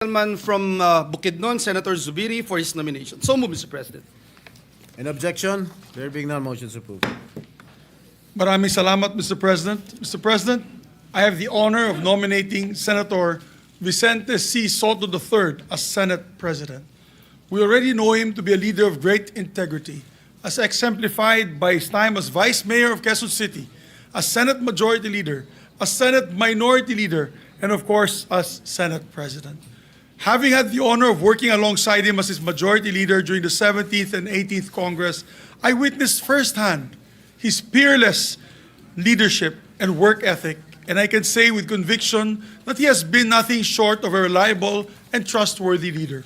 Gentleman from Bukidnon, Senator Zubiri, for his nomination. So move, Mr. President. An objection? There being none, motion is approved. Maraming salamat, Mr. President. Mr. President, I have the honor of nominating Senator Vicente C. Soto III as Senate President. We already know him to be a leader of great integrity, as exemplified by his time as Vice Mayor of Quezon City, as Senate Majority Leader, as Senate Minority Leader, and of course, as Senate President. Having had the honor of working alongside him as his Majority Leader during the 17th and 18th Congress, I witnessed firsthand his peerless leadership and work ethic, and I can say with conviction that he has been nothing short of a reliable and trustworthy leader.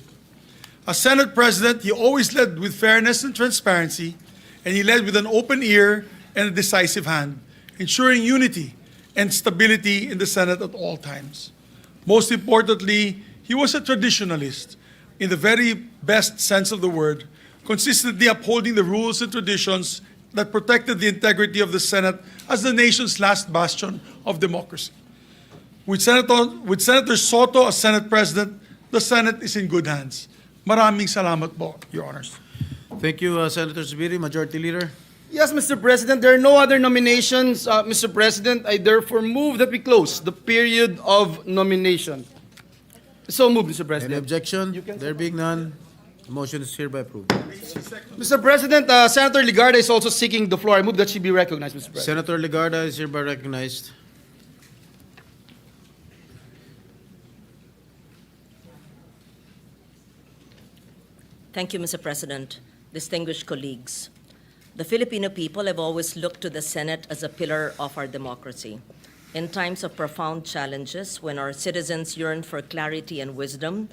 As Senate President, he always led with fairness and transparency, and he led with an open ear and a decisive hand, ensuring unity and stability in the Senate at all times. Most importantly, he was a traditionalist in the very best sense of the word, consistently upholding the rules and traditions that protected the integrity of the Senate as the nation's last bastion of democracy. With Senator Soto as Senate President, the Senate is in good hands. Maraming salamat po, Your Honors. Thank you, Senator Zubiri, Majority Leader. Yes, Mr. President, there are no other nominations. Mr. President, I therefore move that we close the period of nomination. So move, Mr. Any President. objection? There being none, the motion is hereby approved. Mr. President, Senator Ligarda is also seeking the floor. I move that she be recognized, Mr. President. Senator Legarda is hereby recognized. Thank you, Mr. President. Distinguished colleagues, the Filipino people have always looked to the Senate as a pillar of our democracy. In times of profound challenges, when our citizens yearn for clarity and wisdom,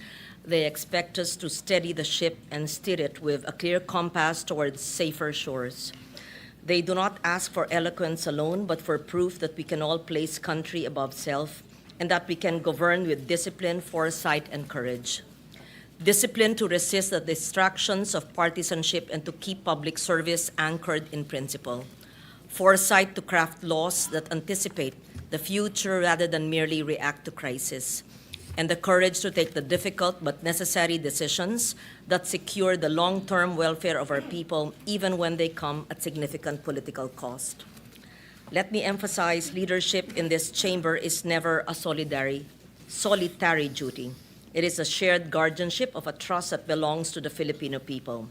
they expect us to steady the ship and steer it with a clear compass towards safer shores. They do not ask for eloquence alone, but for proof that we can all place country above self and that we can govern with discipline, foresight, and courage. Discipline to resist the distractions of partisanship and to keep public service anchored in principle. Foresight to craft laws that anticipate the future rather than merely react to crisis. And the courage to take the difficult but necessary decisions that secure the long-term welfare of our people, even when they come at significant political cost. Let me emphasize, leadership in this chamber is never a solitary duty. It is a shared guardianship of a trust that belongs to the Filipino people.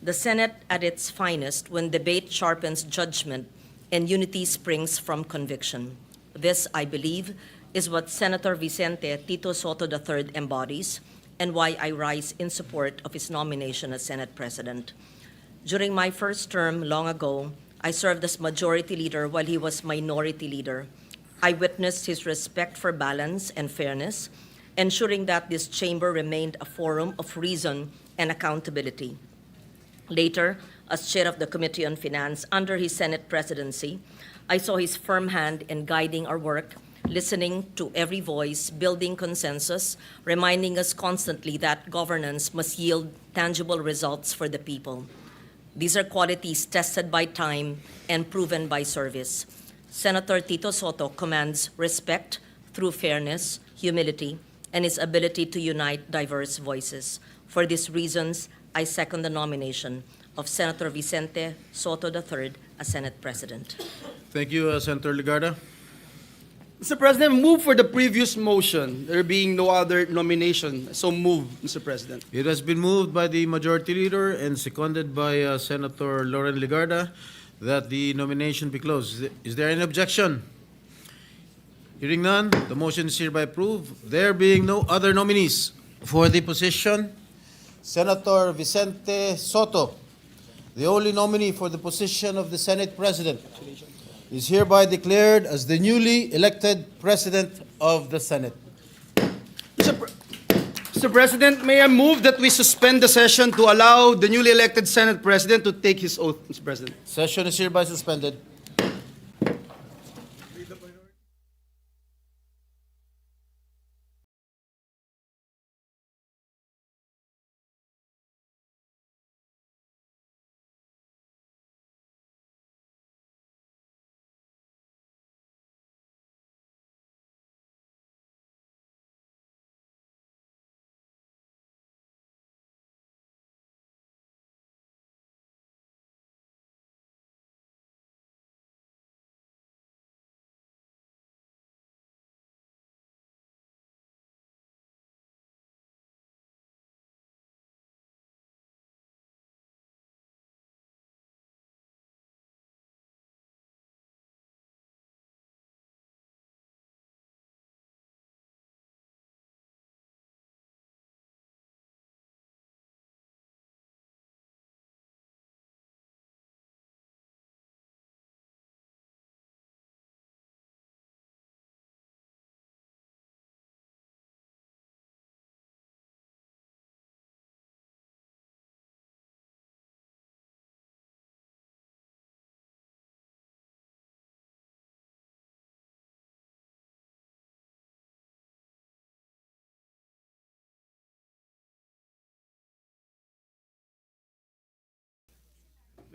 The Senate at its finest when debate sharpens judgment and unity springs from conviction. This, I believe, is what Senator Vicente Tito Soto III embodies and why I rise in support of his nomination as Senate President. During my first term long ago, I served as Majority Leader while he was Minority Leader. I witnessed his respect for balance and fairness, ensuring that this chamber remained a forum of reason and accountability. Later, as chair of the Committee on Finance under his Senate presidency, I saw his firm hand in guiding our work, listening to every voice, building consensus, reminding us constantly that governance must yield tangible results for the people. These are qualities tested by time and proven by service. Senator Tito Soto commands respect through fairness, humility, and his ability to unite diverse voices. For these reasons, I second the nomination of Senator Vicente Soto III as Senate President. Thank you, Senator Legarda. Mr. President, move for the previous motion, there being no other nomination. So move, Mr. President. It has been moved by the Majority Leader and seconded by Senator Lauren Legarda that the nomination be closed. Is there any objection? Hearing none, the motion is hereby approved. There being no other nominees for the position, Senator Vicente Soto, the only nominee for the position of the Senate President, is hereby declared as the newly elected President of the Senate. Mr. President, may I move that we suspend the session to allow the newly elected Senate President to take his oath, Mr. President. Session is hereby suspended.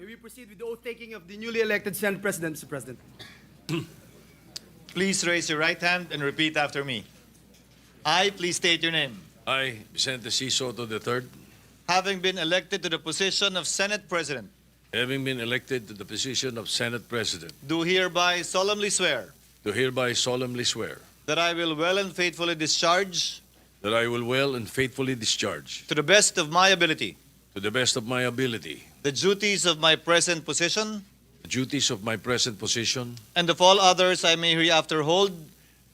May we proceed with the oath taking of the newly elected Senate President, Mr. President? Please raise your right hand and repeat after me. I, please state your name. I, Vicente C. Soto III, Having been elected to the position of Senate President, having been elected to the position of Senate President, do hereby solemnly swear do hereby solemnly swear that I will well and faithfully discharge, that I will well and faithfully discharge, to the best of my ability, to the best of my ability, the duties of my present position the duties of my present position, and of all others I may hereafter hold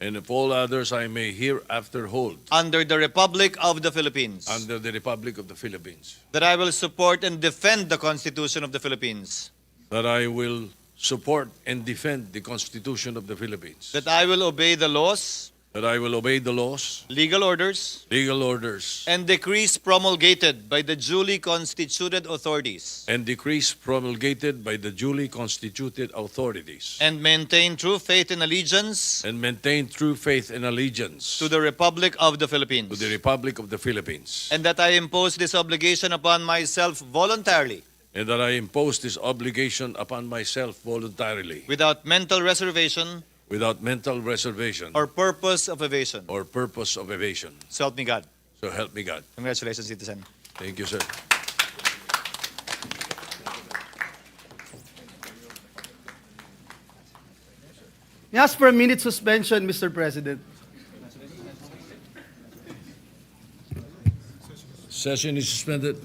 and of all others I may hereafter hold under the Republic of the Philippines. under the Republic of the Philippines, That I will support and defend the Constitution of the Philippines. that I will support and defend the Constitution of the Philippines, That I will obey the laws, that I will obey the laws, legal orders, legal orders, and decrees promulgated by the duly constituted authorities, and decrees promulgated by the duly constituted authorities, and maintain true faith and allegiance and maintain true faith and allegiance to the Republic of the Philippines. to the Republic of the Philippines, And that I impose this obligation upon myself voluntarily, and that I impose this obligation upon myself voluntarily, without mental reservation without mental reservation or purpose of evasion. or purpose of evasion. So help me God. So help me God. Congratulations, citizen. Thank you, sir. May I ask for a minute suspension, Mr. President? Session is suspended.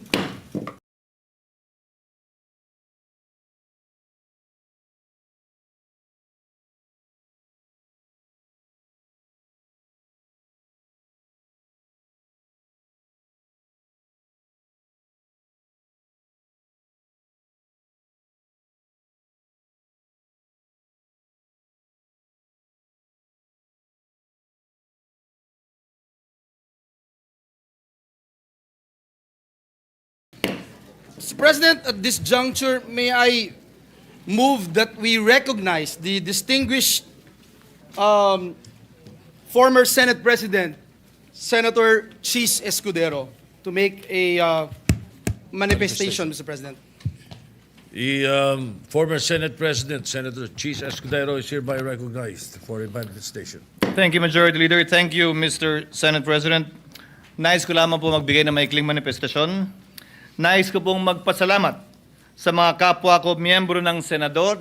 Mr. President, at this juncture, may I move that we recognize the distinguished former Senate President, Senator Cheese Escudero, to make a manifestation, Mr. President. The former Senate President, Senator Cheese Escudero, is hereby recognized for a manifestation. Thank you, Majority Leader. Thank you, Mr. Senate President. Nais ko lamang po magbigay ng maikling manifestasyon. Nais ko pong magpasalamat sa mga kapwa ko miyembro ng Senado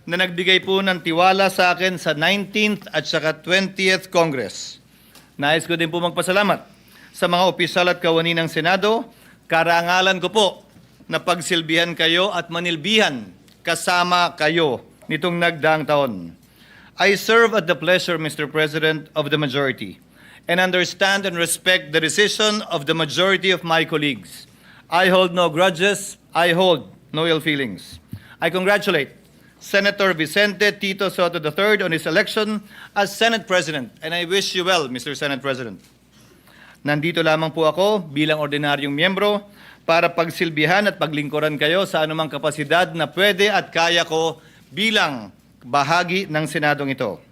na nagbigay po ng tiwala sa akin sa 19th at saka 20th Congress. Nais ko din po magpasalamat sa mga opisyal at kawani ng Senado. Karangalan ko po na pagsilbihan kayo at manilbihan kasama kayo nitong nagdaang taon. I serve at the pleasure, Mr. President, of the majority and understand and respect the decision of the majority of my colleagues. I hold no grudges. I hold no ill feelings. I congratulate Senator Vicente Tito Soto III on his election as Senate President, and I wish you well, Mr. Senate President. Nandito lamang po ako bilang ordinaryong miyembro para pagsilbihan at paglingkuran kayo sa anumang kapasidad na pwede at kaya ko bilang bahagi ng Senadong ito.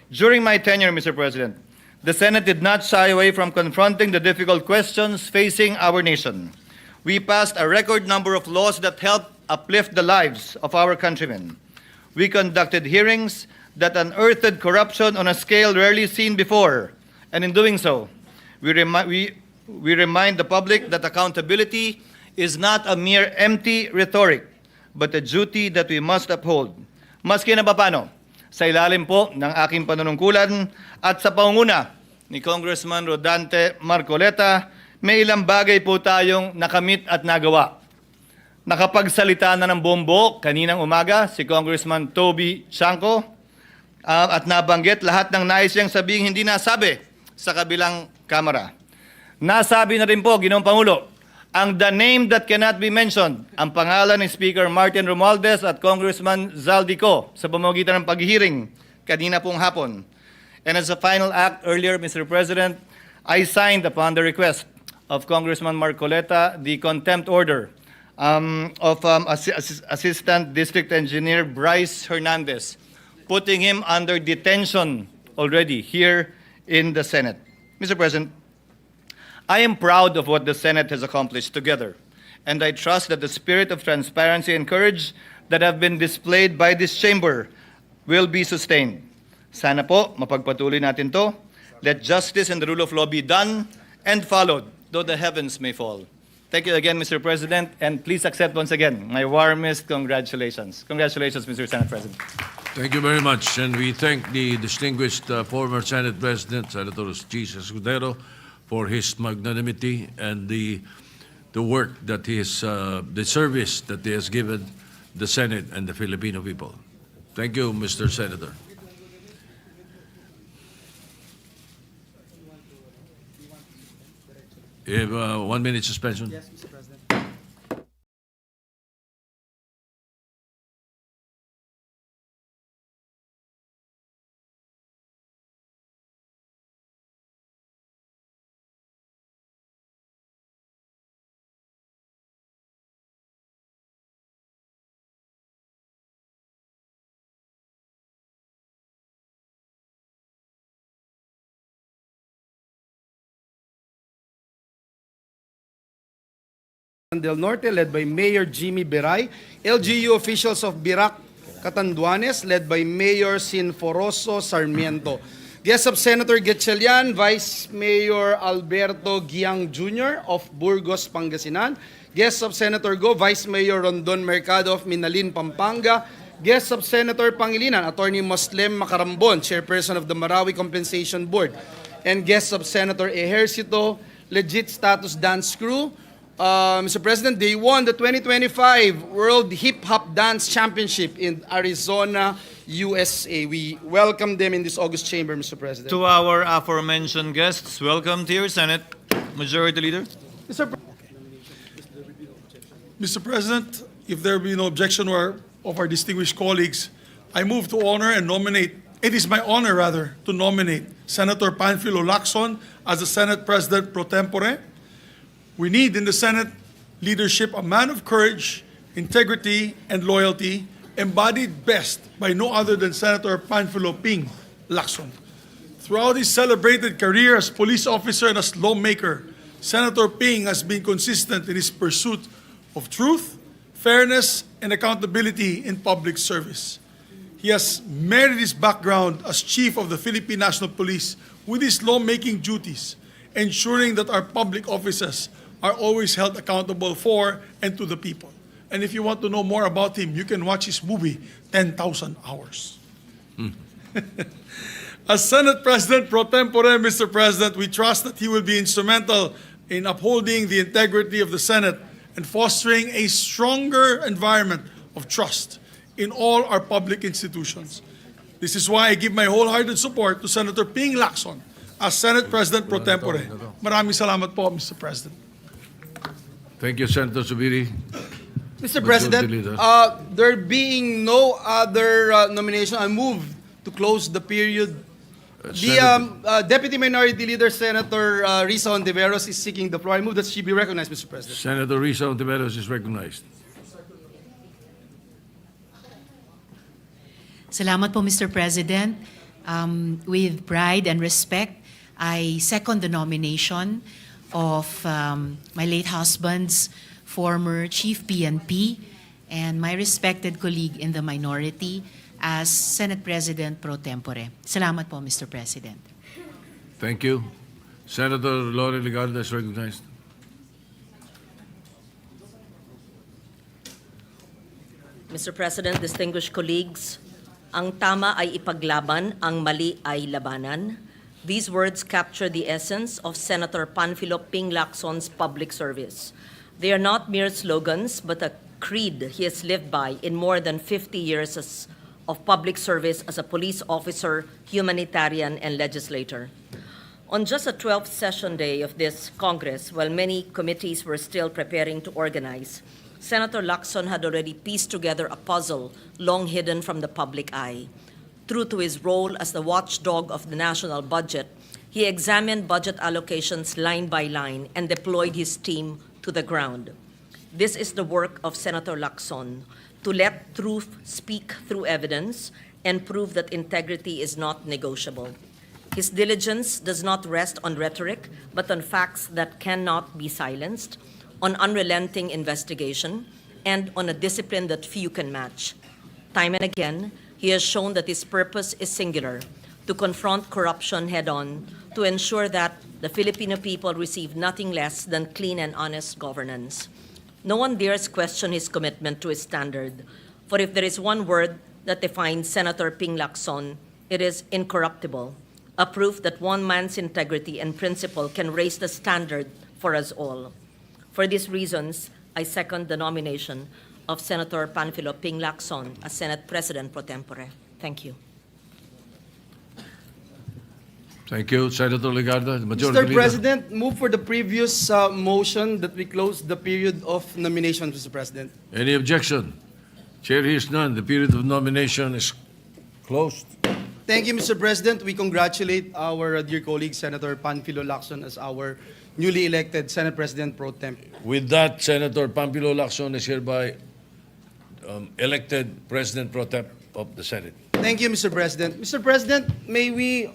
During my tenure, Mr. President, the Senate did not shy away from confronting the difficult questions facing our nation. We passed a record number of laws that helped uplift the lives of our countrymen. We conducted hearings that unearthed corruption on a scale rarely seen before, and in doing so, we remind the public that accountability is not a mere empty rhetoric, but a duty that we must uphold. Maski na papano, sa ilalim po ng aking panunungkulan at sa pangunguna ni Congressman Rodante Marcoleta, may ilang bagay po tayong nakamit at nagawa. Nakapagsalita na ng bombo kaninang umaga si Congressman Toby Chanco at nabanggit lahat ng nais niyang sabihing hindi nasabi sa kabilang kamera. Nasabi na rin po, Ginoong Pangulo, ang the name that cannot be mentioned, ang pangalan ni Speaker Martin Romualdez at Congressman Zaldico sa pamamagitan ng paghihiring kanina pong hapon. And as a final act earlier, Mr. President, I signed upon the request of Congressman Marcoleta the contempt order of Assistant District Engineer Bryce Hernandez, putting him under detention already here in the Senate. Mr. President, I am proud of what the Senate has accomplished together and I trust that the spirit of transparency and courage that have been displayed by this chamber will be sustained. Sana po, mapagpatuloy natin to. Let justice and the rule of law be done and followed, though the heavens may fall. Thank you again, Mr. President, and please accept once again my warmest congratulations. Congratulations, Mr. Senate President. Thank you very much, and we thank the distinguished former Senate President, Senator Cheese Escudero, for his magnanimity and the work that he has, the service that he has given the Senate and the Filipino people. Thank you, Mr. Senator. You have a 1 minute suspension? Yes, Mr. President. Del Norte, led by Mayor Jimmy Beray. LGU officials of Birac, Catanduanes, led by Mayor Sinforoso Sarmiento. Guests of Senator Gatchalian, Vice Mayor Alberto Giang Jr. of Burgos, Pangasinan. Guests of Senator Go, Vice Mayor Rondon Mercado of Minalin, Pampanga. Guests of Senator Pangilinan, Attorney Moslem Macarambon, Chairperson of the Marawi Compensation Board. And guests of Senator Ejercito, Legit Status Dance Crew. Mr. President, they won the 2025 World Hip Hop Dance Championship in Arizona, USA. We welcome them in this August chamber, Mr. President. To our aforementioned guests, welcome to your Senate. Majority Leader. Mr. President, if there be no objection of our distinguished colleagues, I move to honor and nominate, it is my honor rather, to nominate Senator Panfilo Lacson as the Senate President pro tempore. We need in the Senate leadership a man of courage, integrity, and loyalty, embodied best by no other than Senator Panfilo Ping Lacson. Throughout his celebrated career as police officer and as lawmaker, Senator Ping has been consistent in his pursuit of truth, fairness, and accountability in public service. He has married his background as Chief of the Philippine National Police with his lawmaking duties, ensuring that our public offices are always held accountable for and to the people. And if you want to know more about him, you can watch his movie, 10,000 Hours. As Senate President pro tempore, Mr. President, we trust that he will be instrumental in upholding the integrity of the Senate and fostering a stronger environment of trust in all our public institutions. This is why I give my wholehearted support to Senator Ping Lacson as Senate President pro tempore. Maraming salamat po, Mr. President. Thank you, Senator Zubiri. Mr. President, there being no other nomination, I move to close the period. The Deputy Minority Leader, Senator Risa Ontiveros, is seeking the floor. I move that she be recognized, Mr. President. Senator Risa Ontiveros is recognized. Salamat po, Mr. President. With pride and respect, I second the nomination of my late husband's former Chief PNP and my respected colleague in the minority as Senate President pro tempore. Salamat po, Mr. President. Thank you. Senator Loren Legarda is recognized. Mr. President, distinguished colleagues, ang tama ay ipaglaban, ang mali ay labanan. These words capture the essence of Senator Panfilo Ping Lacson's public service. They are not mere slogans, but a creed he has lived by in more than 50 years of public service as a police officer, humanitarian, and legislator. On just the 12th session day of this Congress, while many committees were still preparing to organize, Senator Lacson had already pieced together a puzzle long hidden from the public eye. True to his role as the watchdog of the national budget, he examined budget allocations line by line and deployed his team to the ground. This is the work of Senator Lacson, to let truth speak through evidence and prove that integrity is not negotiable. His diligence does not rest on rhetoric, but on facts that cannot be silenced. on unrelenting investigation, and on a discipline that few can match. Time and again, he has shown that his purpose is singular: to confront corruption head-on, to ensure that the Filipino people receive nothing less than clean and honest governance. No one dares question his commitment to his standard, for if there is one word that defines Senator Ping Lacson, it is incorruptible, a proof that one man's integrity and principle can raise the standard for us all. For these reasons, I second the nomination of Senator Panfilo Ping Lacson as Senate President pro tempore. Thank you. Thank you, Senator Legarda. The Majority Mr. Leader. President, move for the previous motion that we close the period of nomination, Mr. President. Any objection? Chair hears none. The period of nomination is closed. Thank you, Mr. President. We congratulate our dear colleague, Senator Panfilo Lacson, as our newly elected Senate President pro temp. With that, Senator Pampilo Lacson is hereby elected President pro temp of the Senate. Thank you, Mr. President. Mr. President, may we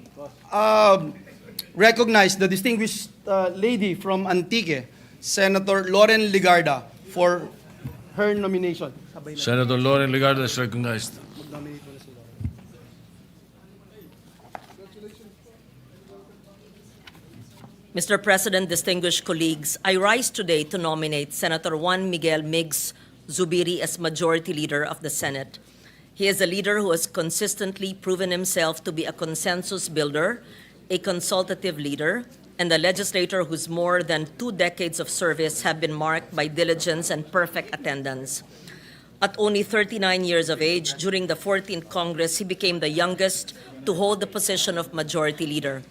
recognize the distinguished lady from Antique, Senator Loren Legarda, for her nomination. Senator Loren Legarda is recognized. Mr. President, distinguished colleagues, I rise today to nominate Senator Juan Miguel Migs Zubiri as Majority Leader of the Senate. He is a leader who has consistently proven himself to be a consensus builder, a consultative leader, and a legislator whose more than 2 decades of service have been marked by diligence and perfect attendance. At only 39 years of age, during the 14th Congress, he became the youngest to hold the position of Majority Leader.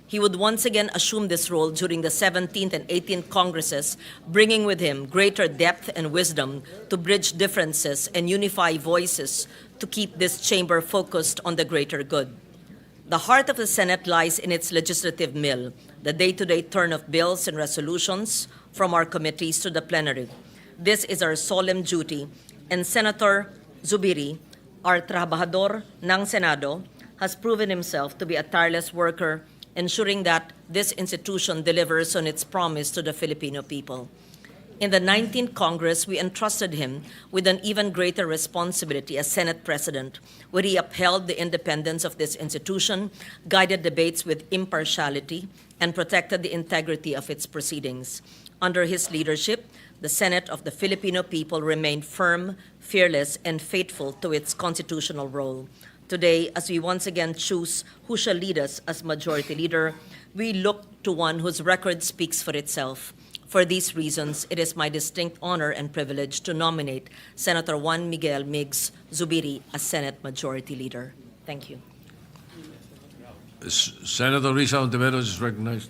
He would once again assume this role during the 17th and 18th Congresses, bringing with him greater depth and wisdom to bridge differences and unify voices to keep this chamber focused on the greater good. The heart of the Senate lies in its legislative mill, the day-to-day turn of bills and resolutions from our committees to the plenary. This is our solemn duty, and Senator Zubiri, our trabajador ng Senado, has proven himself to be a tireless worker, ensuring that this institution delivers on its promise to the Filipino people. In the 19th Congress, we entrusted him with an even greater responsibility as Senate President, where he upheld the independence of this institution, guided debates with impartiality, and protected the integrity of its proceedings. Under his leadership, the Senate of the Filipino people remained firm, fearless, and faithful to its constitutional role. Today, as we once again choose who shall lead us as Majority Leader, we look to one whose record speaks for itself. For these reasons, it is my distinct honor and privilege to nominate Senator Juan Miguel Migs Zubiri as Senate Majority Leader. Thank you. Senator Risa Ontiveros is recognized.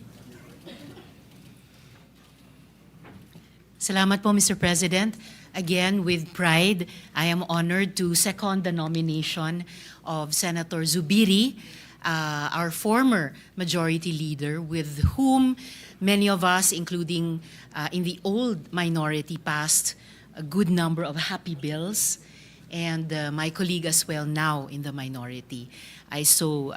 Salamat po, Mr. President. Again, with pride, I am honored to second the nomination of Senator Zubiri, our former Majority Leader, with whom many of us, including in the old minority, passed a good number of happy bills, and my colleague as well now in the minority. I so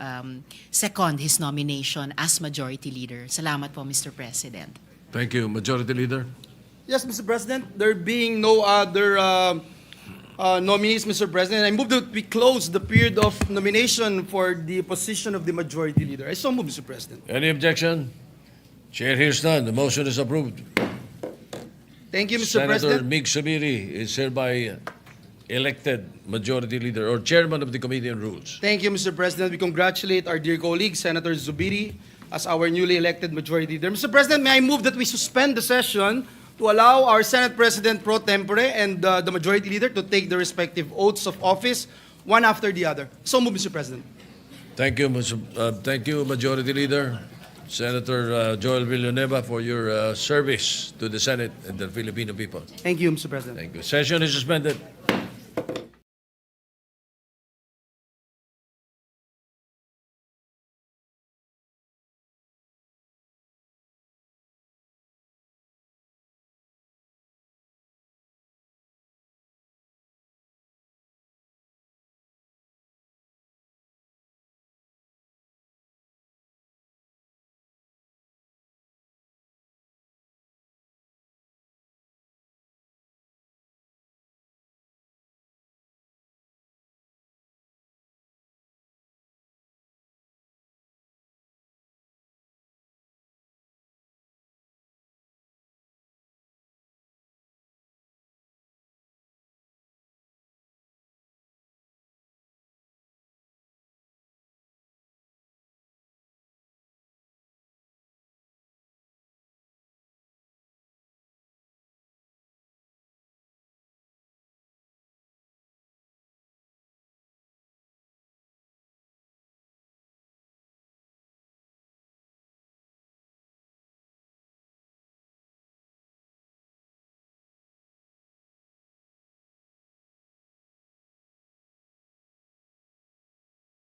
second his nomination as Majority Leader. Salamat po, Mr. President. Thank you. Majority Leader. Yes, Mr. President. There being no other nominees, Mr. President, I move that we close the period of nomination for the position of the Majority Leader. I so move, Mr. President. Any objection? Chair hears none. The motion is approved. Thank you, Mr. Senator President. Mig Zubiri is hereby elected Majority Leader or Chairman of the Committee on Rules. Thank you, Mr. President. We congratulate our dear colleague, Senator Zubiri, as our newly elected Majority Leader. Mr. President, may I move that we suspend the session to allow our Senate President pro tempore and the Majority Leader to take the respective oaths of office, one after the other. So move, Mr. President. Thank you, Majority Leader. Senator Joel Villanueva, for your service to the Senate and the Filipino people. Thank you, Mr. President. Thank you. Session is suspended.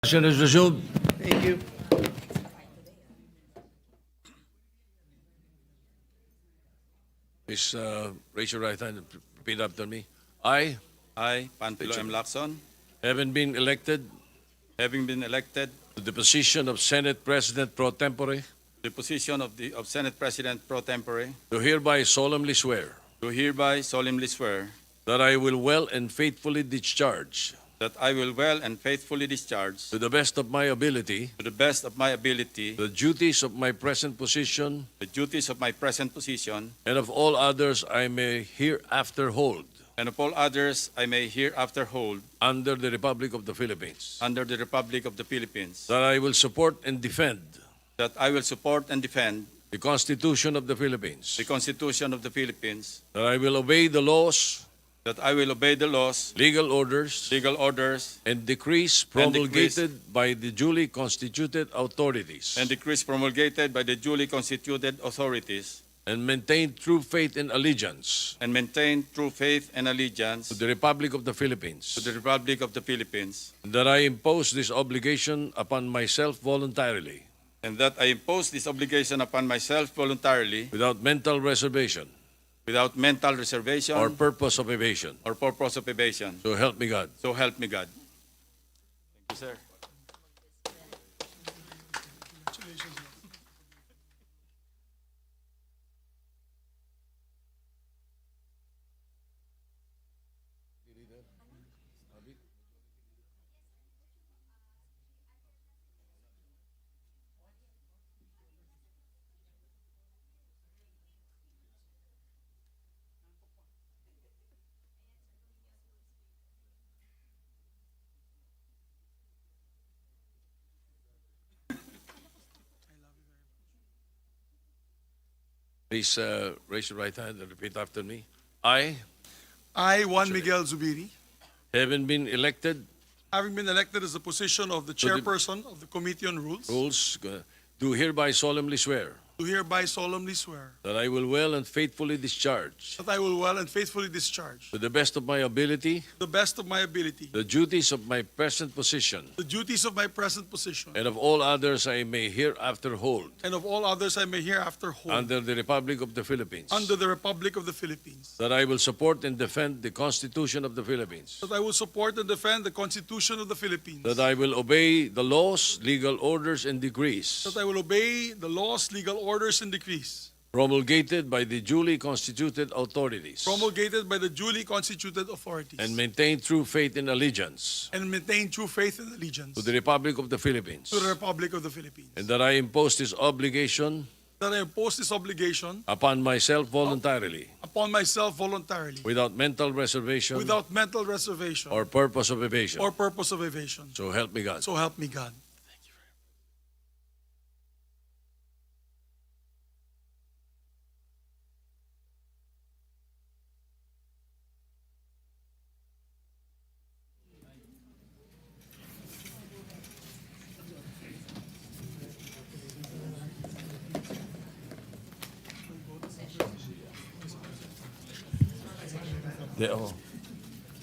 Session is resumed. Thank you. Please raise your right hand and repeat after me. I, I, Panfilo M. Lacson, having been elected having been elected to the position of Senate President pro tempore, to the position of Senate President pro tempore, do hereby solemnly swear do hereby solemnly swear that I will well and faithfully discharge, that I will well and faithfully discharge, to the best of my ability, to the best of my ability, the duties of my present position the duties of my present position, and of all others I may hereafter hold and of all others I may hereafter hold under the Republic of the Philippines. under the Republic of the Philippines, That I will support and defend that I will support and defend the Constitution of the Philippines. the Constitution of the Philippines, That I will obey the laws, that I will obey the laws, legal orders, legal orders, and decrees promulgated by the duly constituted authorities, and decrees promulgated by the duly constituted authorities, and maintain true faith and allegiance and maintain true faith and allegiance to the Republic of the Philippines. to the Republic of the Philippines, That I impose this obligation upon myself voluntarily, and that I impose this obligation upon myself voluntarily without mental reservation without mental reservation or purpose of evasion. or purpose of evasion. So help me God. So help me God. Thank you, sir. Please raise your right hand and repeat after me. I, I, Juan Miguel Zubiri, having been elected having been elected as the position of the To the- chairperson of the Committee on Rules, do hereby solemnly swear do hereby solemnly swear that I will well and faithfully discharge, that I will well and faithfully discharge, to the best of my ability, to the best of my ability, the duties of my present position, the duties of my present position, and of all others I may hereafter hold and of all others I may hereafter hold under the Republic of the Philippines. under the Republic of the Philippines. That I will support and defend the Constitution of the Philippines. That I will support and defend the Constitution of the Philippines. That I will obey the laws, legal orders, and decrees That I will obey the laws, legal orders, and decrees promulgated by the duly constituted authorities, promulgated by the duly constituted authorities, and maintain true faith and allegiance and maintain true faith and allegiance to the Republic of the Philippines. to the Republic of the Philippines. And that I impose this obligation That I impose this obligation upon myself voluntarily, upon myself voluntarily, without mental reservation without mental reservation or purpose of evasion. or purpose of evasion. So help me God. So help me God.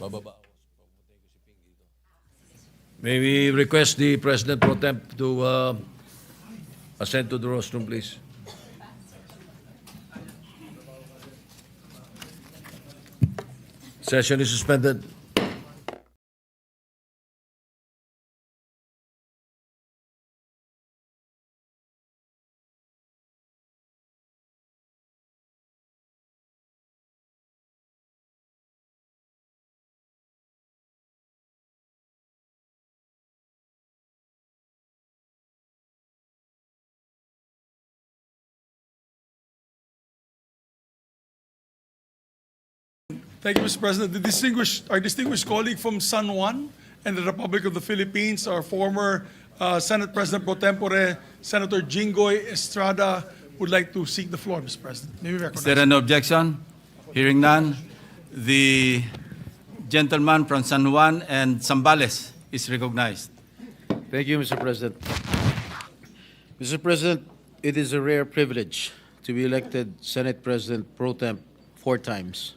Bababa. May we request the President Pro Temp to ascend to the rostrum, please. Session is suspended. Thank you, Mr. President. Our distinguished colleague from San Juan and the Republic of the Philippines, our former Senate President pro tempore, Senator Jinggoy Estrada, would like to seek the floor, Mr. President. May we Is recognize there an objection? Hearing none, the gentleman from San Juan and Zambales is recognized. Thank you, Mr. President. Mr. President, it is a rare privilege to be elected Senate President pro temp 4 times.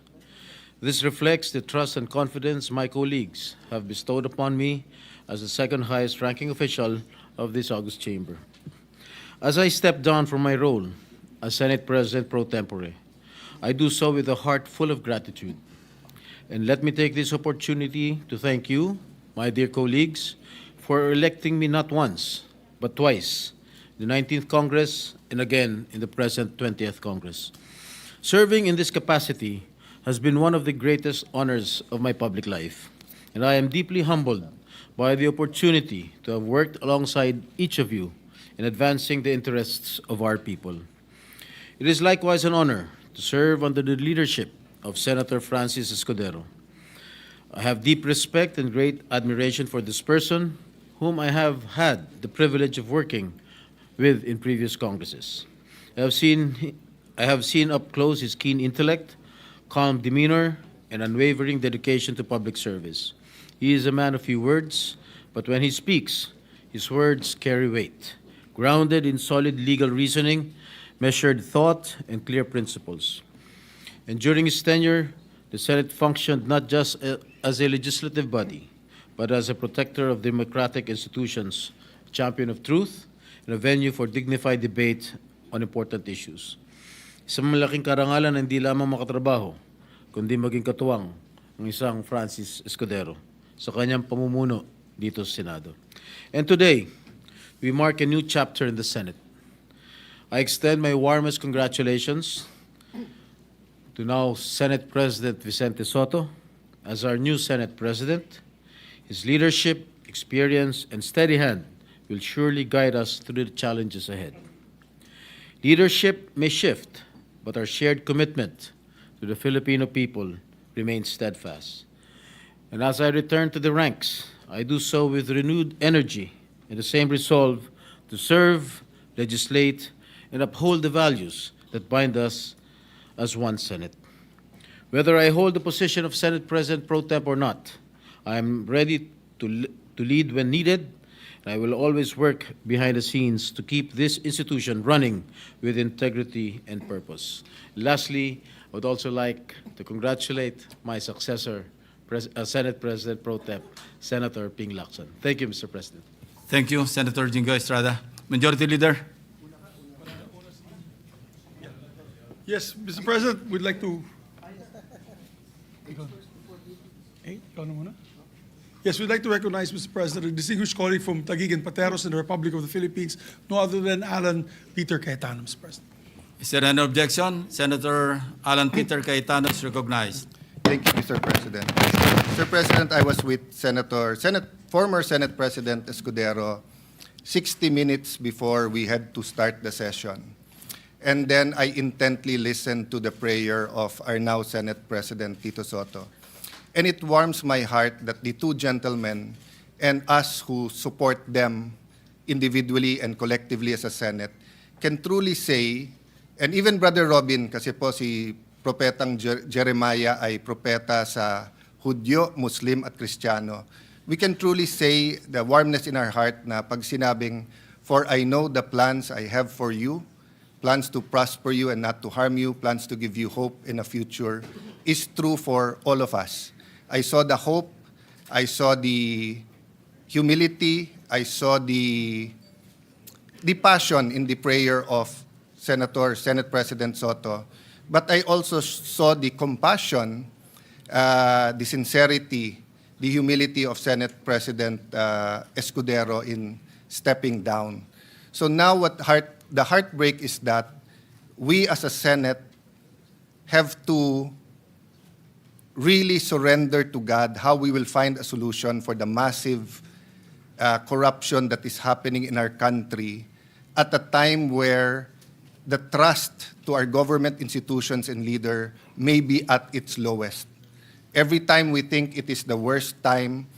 This reflects the trust and confidence my colleagues have bestowed upon me as the second highest ranking official of this august chamber. As I step down from my role as Senate President pro tempore, I do so with a heart full of gratitude. And let me take this opportunity to thank you, my dear colleagues, for electing me not once, but twice, the 19th Congress and again in the present 20th Congress. Serving in this capacity has been one of the greatest honors of my public life, and I am deeply humbled by the opportunity to have worked alongside each of you in advancing the interests of our people. It is likewise an honor to serve under the leadership of Senator Francis Escudero. I have deep respect and great admiration for this person, whom I have had the privilege of working with in previous Congresses. I have seen up close his keen intellect, calm demeanor, and unwavering dedication to public service. He is a man of few words, but when he speaks, his words carry weight, grounded in solid legal reasoning, measured thought, and clear principles. And during his tenure, the Senate functioned not just as a legislative body, but as a protector of democratic institutions, champion of truth, and a venue for dignified debate on important issues. Isang malaking karangalan na hindi lamang makatrabaho, kundi maging katuwang ng isang Francis Escudero sa kanyang pamumuno dito sa Senado. And today, we mark a new chapter in the Senate. I extend my warmest congratulations to now Senate President Vicente Sotto as our new Senate President. His leadership, experience, and steady hand will surely guide us through the challenges ahead. Leadership may shift, but our shared commitment to the Filipino people remains steadfast. And as I return to the ranks, I do so with renewed energy and the same resolve to serve, legislate, and uphold the values that bind us as one Senate. Whether I hold the position of Senate President pro tem or not, I am ready to lead when needed, and I will always work behind the scenes to keep this institution running with integrity and purpose. Lastly, I would also like to congratulate my successor, Senate President pro tem, Senator Ping Lacson. Thank you, Mr. President. Thank you, Senator Jingo Estrada. Majority Leader. Yes, Mr. President, we'd like to... ikaw na muna. Yes, we'd like to recognize, Mr. President, a distinguished colleague from Taguig and Pateros in the Republic of the Philippines, no other than Alan Peter Cayetano, Mr. President. Is there any objection? Senator Alan Peter Cayetano is recognized. Thank you, Mr. President. Mr. President, I was with former Senate President Escudero 60 minutes before we had to start the session. And then I intently listened to the prayer of our now Senate President Tito Sotto. And it warms my heart that the two gentlemen and us who support them individually and collectively as a Senate can truly say, and even Brother Robin, kasi po si Propetang Jeremiah ay propeta sa Hudyo, Muslim at Kristiyano, we can truly say the warmness in our heart na pag sinabing, "For I know the plans I have for you, plans to prosper you and not to harm you, plans to give you hope in a future," is true for all of us. I saw the hope, I saw the humility, I saw the passion in the prayer of Senate President Sotto, but I also saw the compassion, the sincerity, the humility of Senate President Escudero in stepping down. So now the heartbreak is that we as a Senate have to really surrender to God how we will find a solution for the massive corruption that is happening in our country at a time where the trust to our government institutions and leader may be at its lowest. Every time we think it is the worst time,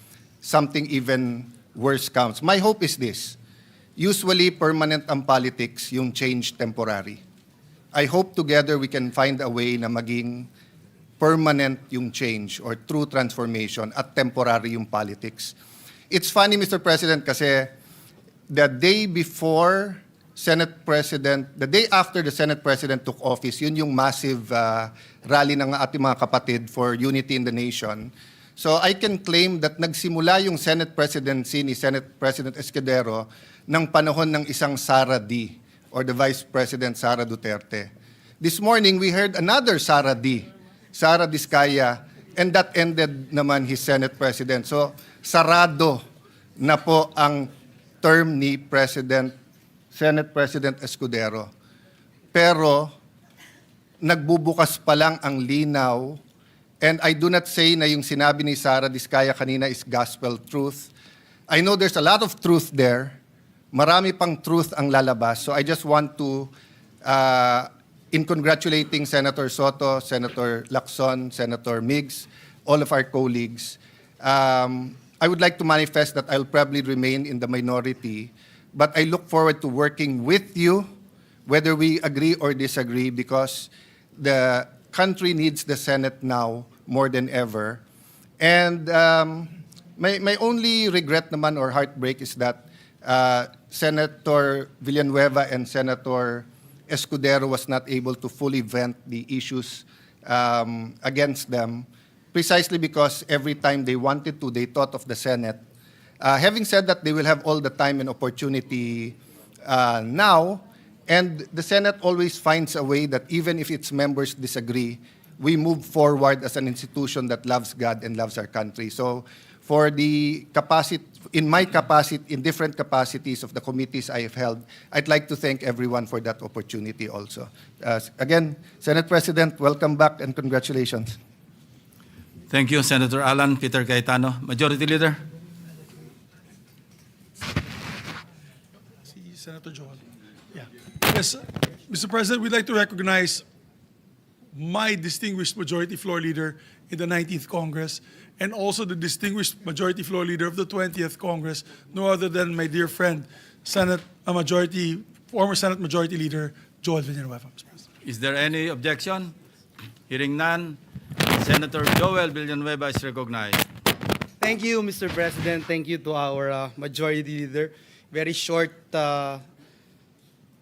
something even worse comes. My hope is this. Usually, permanent ang politics, yung change temporary. I hope together we can find a way na maging permanent yung change or true transformation at temporary yung politics. It's funny, Mr. President, kasi the day before Senate President, the day after the Senate President took office, yun yung massive rally ng ating mga kapatid for unity in the nation. So I can claim that nagsimula yung Senate presidency ni Senate President Escudero ng panahon ng isang Sara D. or the Vice President Sara Duterte. This morning, we heard another Sara D. Sara Diskaya, and that ended naman his Senate President. So, sarado na po ang term ni Senate President Escudero. Pero, nagbubukas pa lang ang linaw, and I do not say na yung sinabi ni Sara Diskaya kanina is gospel truth. I know there's a lot of truth there. Marami pang truth ang lalabas. So I just want to, in congratulating Senator Soto, Senator Lacson, Senator Migs, all of our colleagues, I would like to manifest that I'll probably remain in the minority, but I look forward to working with you, whether we agree or disagree, because the country needs the Senate now more than ever. And my only regret naman or heartbreak is that Senator Villanueva and Senator Escudero was not able to fully vent the issues against them, precisely because every time they wanted to, they thought of the Senate. Having said that, they will have all the time and opportunity now, and the Senate always finds a way that even if its members disagree, we move forward as an institution that loves God and loves our country. So for the capacity, in my capacity, in different capacities of the committees I have held, I'd like to thank everyone for that opportunity also. Again, Senate President, welcome back and congratulations. Thank you, Senator Alan Peter Cayetano. Majority Leader. Senator Joel. Yeah. Yes, Mr. President, we'd like to recognize my distinguished Majority Floor Leader in the 19th Congress, and also the distinguished Majority Floor Leader of the 20th Congress, no other than my dear friend, former Senate Majority Leader Joel Villanueva. Mr. President. Is there any objection? Hearing none, Senator Joel Villanueva is recognized. Thank you, Mr. President. Thank you to our Majority Leader. Very short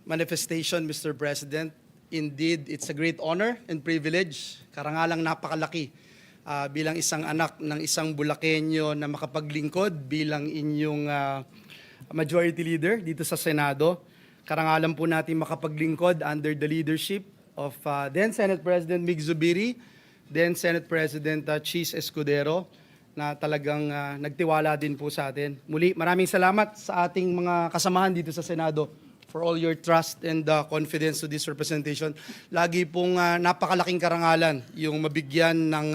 manifestation, Mr. President. Indeed, it's a great honor and privilege, karangalang napakalaki, bilang isang anak ng isang Bulakenyo na makapaglingkod bilang inyong Majority Leader dito sa Senado. Karangalan po natin makapaglingkod under the leadership of then Senate President Mig Zubiri, then Senate President Cheese Escudero, na talagang nagtiwala din po sa atin. Muli, maraming salamat sa ating mga kasamahan dito sa Senado for all your trust and confidence to this representation. Lagi pong napakalaking karangalan yung mabigyan ng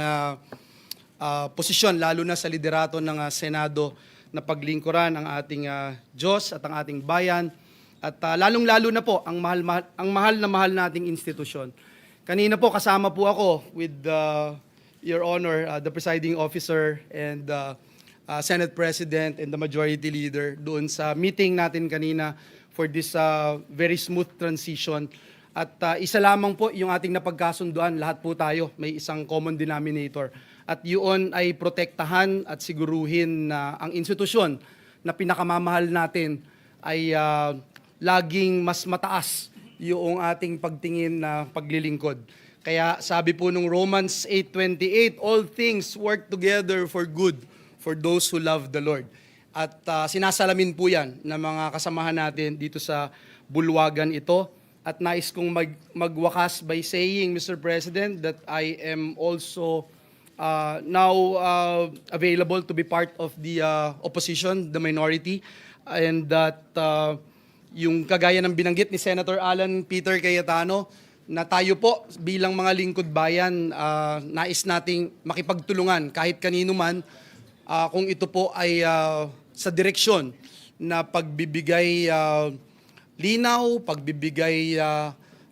posisyon, lalo na sa liderato ng Senado, na paglingkuran ang ating Diyos at ang ating bayan, at lalong-lalo na po ang mahal na mahal nating institusyon. Kanina po kasama po ako with Your Honor, the presiding officer and Senate President and the Majority Leader doon sa meeting natin kanina for this very smooth transition. At isa lamang po yung ating napagkasunduan, lahat po tayo may isang common denominator. At yun ay protektahan at siguruhin na ang institusyon na pinakamamahal natin ay laging mas mataas yung ating pagtingin na paglilingkod. Kaya sabi po nung Romans 8:28, all things work together for good for those who love the Lord. At sinasalamin po yan ng mga kasamahan natin dito sa bulwagan ito. At nais kong magwakas by saying, Mr. President, that I am also now available to be part of the opposition, the minority, and that yung kagaya ng binanggit ni Senator Alan Peter Cayetano, na tayo po bilang mga lingkod bayan, nais nating makipagtulungan kahit kanino man, kung ito po ay sa direksyon na pagbibigay linaw, pagbibigay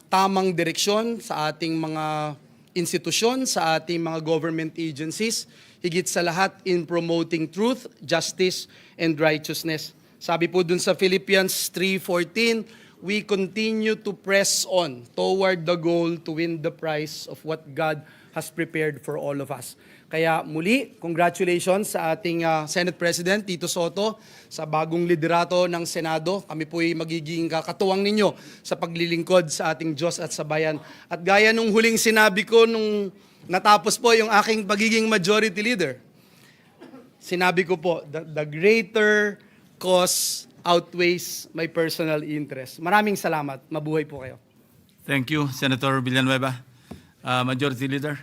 tamang direksyon sa ating mga institusyon, sa ating mga government agencies, higit sa lahat in promoting truth, justice, and righteousness. Sabi po dun sa Philippians 3:14, we continue to press on toward the goal to win the prize of what God has prepared for all of us. Kaya muli, congratulations sa ating Senate President, Tito Sotto, sa bagong liderato ng Senado. Kami po'y magiging kakatuwang ninyo sa paglilingkod sa ating Diyos at sa bayan. At gaya nung huling sinabi ko nung natapos po yung aking pagiging majority leader, sinabi ko po, the greater cause outweighs my personal interest. Maraming salamat. Mabuhay po kayo. Thank you, Senator Villanueva. Majority Leader.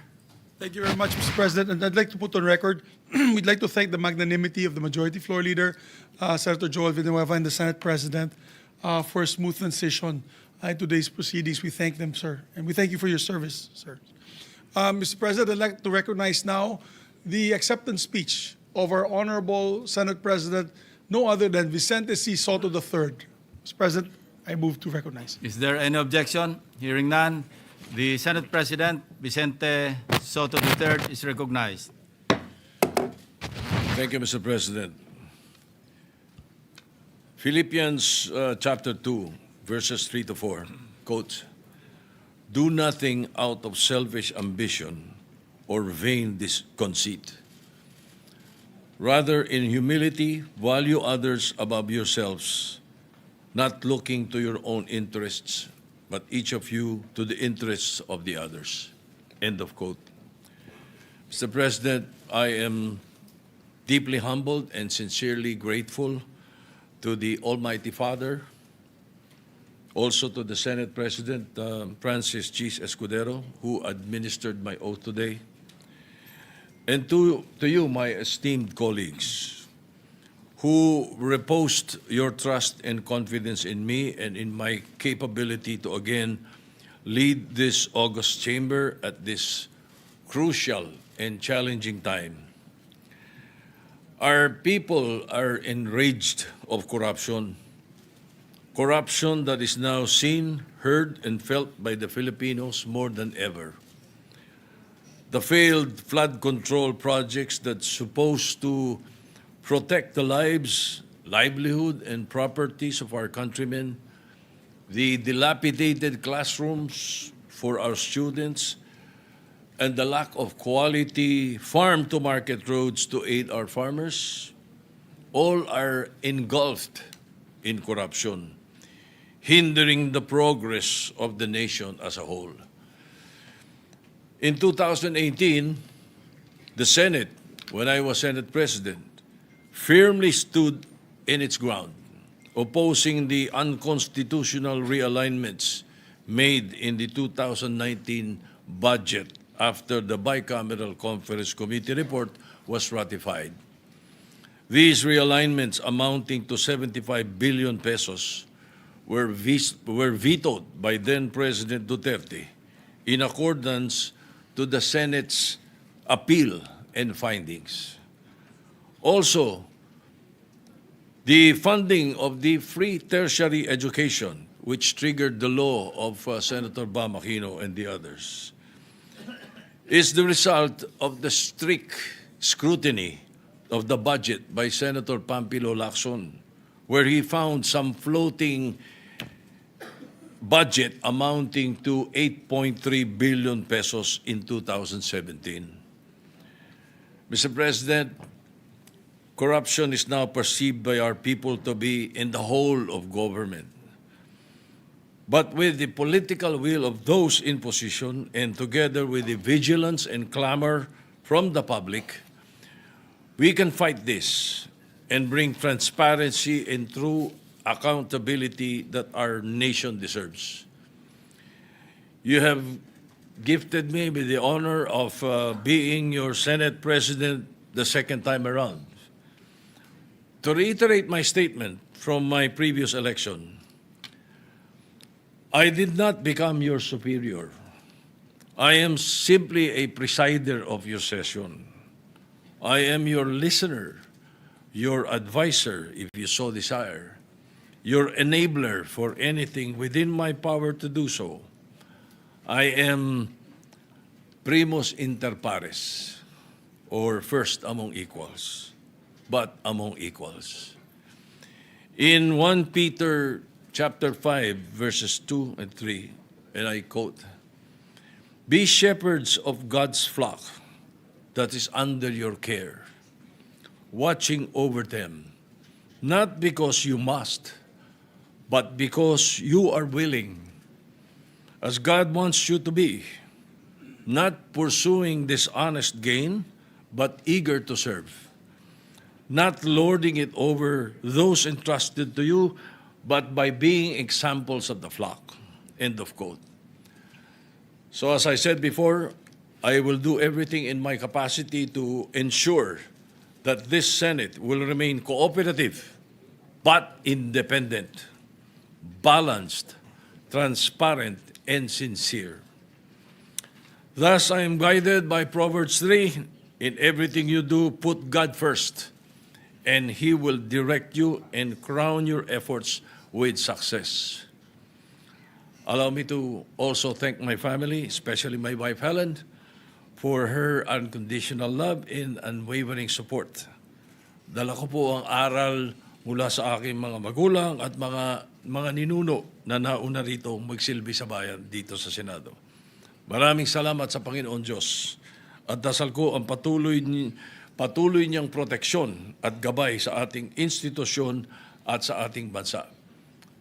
Thank you very much, Mr. President. And I'd like to put on record, we'd like to thank the magnanimity of the Majority Floor Leader, Senator Joel Villanueva, and the Senate President for a smooth transition in today's proceedings. We thank them, sir. And we thank you for your service, sir. Mr. President, I'd like to recognize now the acceptance speech of our Honorable Senate President, no other than Vicente C. Soto III. Mr. President, I move to recognize. Is there any objection? Hearing none, the Senate President, Vicente Soto III, is recognized. Thank you, Mr. President. Philippians chapter 2, verses 3 to 4, quotes, "Do nothing out of selfish ambition or vain conceit. Rather, in humility, value others above yourselves, not looking to your own interests, but each of you to the interests of the others." End of quote. Mr. President, I am deeply humbled and sincerely grateful to the Almighty Father, also to the Senate President, Francis G. Escudero, who administered my oath today, and to you, my esteemed colleagues, who reposed your trust and confidence in me and in my capability to again lead this august chamber at this crucial and challenging time. Our people are enraged of corruption, corruption that is now seen, heard, and felt by the Filipinos more than ever. The failed flood control projects that's supposed to protect the lives, livelihood, and properties of our countrymen, the dilapidated classrooms for our students, and the lack of quality farm-to-market roads to aid our farmers, all are engulfed in corruption, hindering the progress of the nation as a whole. In 2018, the Senate, when I was Senate President, firmly stood in its ground, opposing the unconstitutional realignments made in the 2019 budget after the Bicameral Conference Committee report was ratified. These realignments, amounting to 75 billion pesos, were vetoed by then-President Duterte in accordance to the Senate's appeal and findings. Also, the funding of the free tertiary education, which triggered the law of Senator Bam Aquino and the others, is the result of the strict scrutiny of the budget by Senator Pampilo Lacson, where he found some floating budget amounting to 8.3 billion pesos in 2017. Mr. President, corruption is now perceived by our people to be in the whole of government. But with the political will of those in position and together with the vigilance and clamor from the public, we can fight this and bring transparency and true accountability that our nation deserves. You have gifted me with the honor of being your Senate President the second time around. To reiterate my statement from my previous election, I did not become your superior. I am simply a presider of your session. I am your listener, your advisor, if you so desire, your enabler for anything within my power to do so. I am primus inter pares, or first among equals, but among equals. In 1 Peter chapter 5, verses 2 and 3, and I quote, "Be shepherds of God's flock that is under your care, watching over them, not because you must, but because you are willing, as God wants you to be, not pursuing dishonest gain, but eager to serve, not lording it over those entrusted to you, but by being examples of the flock." End of quote. So as I said before, I will do everything in my capacity to ensure that this Senate will remain cooperative, but independent, balanced, transparent, and sincere. Thus, I am guided by Proverbs 3, "In everything you do, put God first, and He will direct you and crown your efforts with success." Allow me to also thank my family, especially my wife Helen, for her unconditional love and unwavering support. Dala ko po ang aral mula sa aking mga magulang at mga ninuno na nauna rito magsilbi sa bayan dito sa Senado. Maraming salamat sa Panginoon Diyos at dasal ko ang patuloy niyang proteksyon at gabay sa ating institusyon at sa ating bansa.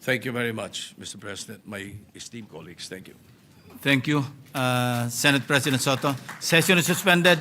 Thank you very much, Mr. President, my esteemed colleagues. Thank you. Thank you, Senate President Soto. Session is suspended.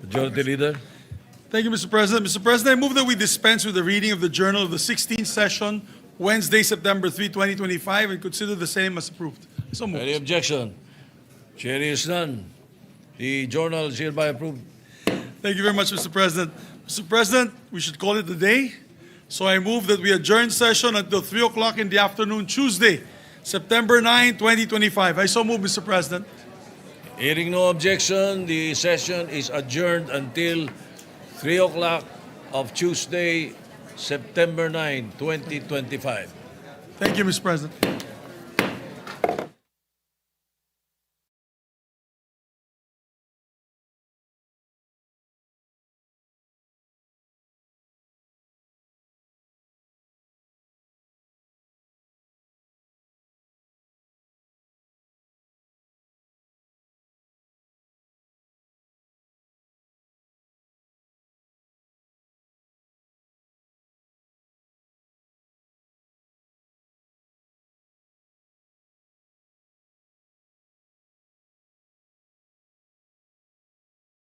Majority Leader. Thank you, Mr. President. Mr. President, I move that we dispense with the reading of the Journal of the 16th session, Wednesday, September 3, 2025, and consider the same as approved. So moved. Any objection? Chair is none. The journal is hereby approved. Thank you very much, Mr. President. Mr. President, we should call it a day. So I move that we adjourn session until 3 o'clock in the afternoon, Tuesday, September 9, 2025. I so move, Mr. President. Hearing no objection, the session is adjourned until 3 o'clock of Tuesday, September 9, 2025. Thank you, Mr. President.